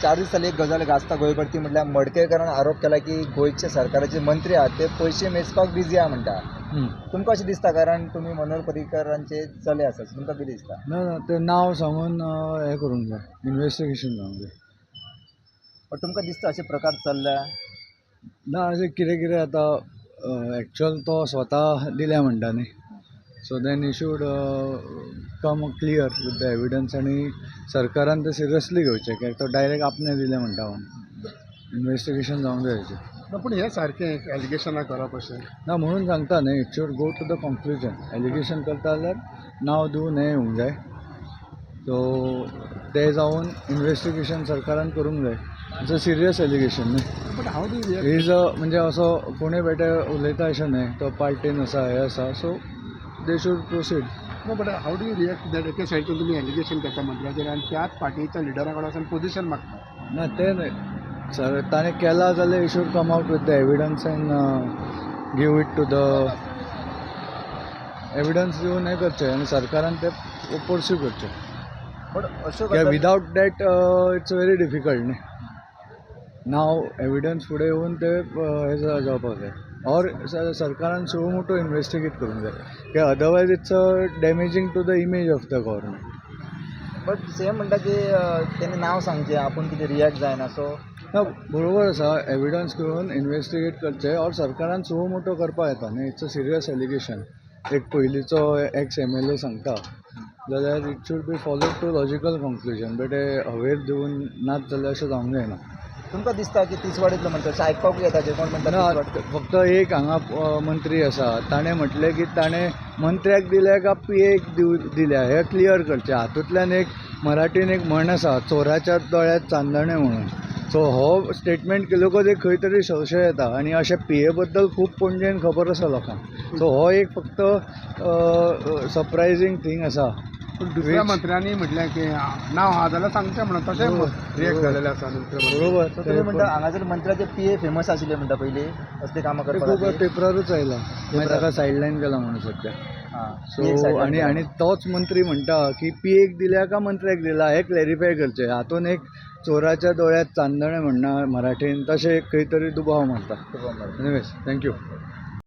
4 दीस जाली एक गजाल गाजता गोंयभरती म्हटल्यार मडकयकारान आरोप केला की गोंयच्या सरकाराचे मंत्री आहात ते पयशे मेजपाक बिजी आहा म्हणटा. तुमकां अशें दिसता कारण तुमी मनोहर पर्रीकरांचे चले आसात तुमकां कितें दिसता? ना ना ते नाव सांगून हें करूंक जाय, इन्व्हेस्टिगेशन जावंक जाय. पण तुमकां दिसता अशे प्रकार चल्ल्या? ना अशें कितें कितें आतां एक्चुअल तो स्वता दिल्या म्हणटा न्ही, so then he should come clear with the evidence आनी सरकारान ते सिरियसली घेवचें कित्याक तो डायरेक्ट आपणे दिलें म्हणटा म्हणून इन्व्हेस्टिगेशन जावंक जाय हेचें. ना पूण हें सारकें एलिगेशनां करप अशें ना म्हणून सांगता न्ही, it should go to the conclusion. Allegation करता जाल्यार नांव दिवन हें येवंक जाय, सो तें जावन इन्व्हेस्टिगेशन सरकारान करूंक जाय. इट्स अ सिरियस एलिगेशन न्ही. But how do you is म्हणजे असो कोणूय बेटे उलयता अशें न्ही, तो पार्टीन आसा हें आसा, so they should proceed. No but how do you react that एके सायडीन तुमी एलिगेशन करता मंत्र्याचेर आनी त्याच पार्टीच्या लिडरा कडे वचून पोजिशन मागता. ना तें न्ही, सर ताणें केला जाल्यार ही should come out with the evidence and give it to the evidence दिवन हें करचें आनी सरकारान तें परस्यू करचें. पण अश्यो कित्याक गजाली without that it's very difficult न्ही. नाव एविडन्स फुडें येवन ते हे जावपाक जाय, ऑर सरकारान सुरू मोठो इन्व्हेस्टिगेट करूंक जाय, कित्याक otherwise it's damaging to the image of the government. But same म्हणटा की तेणे नांव सांगचें आपूण कितें रिएक्ट जायना सो ना बरोबर आसा, एविडन्स घेवन इन्व्हेस्टिगेट करचें ऑर सरकारान सुरू मोठो करपाक येता न्ही. It's a serious allegation. एक पयलींचो एक्स MLA सांगता जाल्यार it should be followed to logical conclusion. बेटे हवेर दिवन नाच जाल्यार अशें जावंक जायना. तुमकां दिसता की तिसवाडींतलो म्हणटा अशें आयकपाक येता जे कोण म्हणटा ना तिसवाडी फक्त एक हांगा मंत्री आसा, ताणें म्हटलें की ताणें मंत्र्याक दिल्या काय PAक दिल्या हें क्लियर करचें. हातूंतल्यान एक मराठीन एक म्हण आसा, चोराच्या दोळ्यांत चांदणें म्हणून. सो हो स्टेटमेंट केलोकच एक खंय तरी संशय येता आनी अशें PA बद्दल खूब पणजेन खबर आसा लोकांक. सो हो एक फक्त सरप्रायझींग थींग आसा. पूण दुसऱ्या मंत्र्यांनी म्हटलें की नांव आहा जाल्यार सांगचें म्हणून तशें रिएक्ट जालेलें आसा नंतर. बरोबर, सो तुमी म्हणटा हांगासर मंत्र्याचे PA फेमस आशिल्ले म्हणटा पयलीं असली कामां ते करपाक खूब खातीर. पेपरारूच आयला, मागीर ताका सायडलायन केला म्हणून सध्या. हां सो आनी तोच मंत्री म्हणटा की PAक दिल्या का मंत्र्याक दिला हें क्लॅरिफाय करचें. हातून एक चोराच्या दोळ्यांत चांदणें म्हणना मराठीन, तशें एक खंय तरी दुबाव मारता. Anyways, thank you.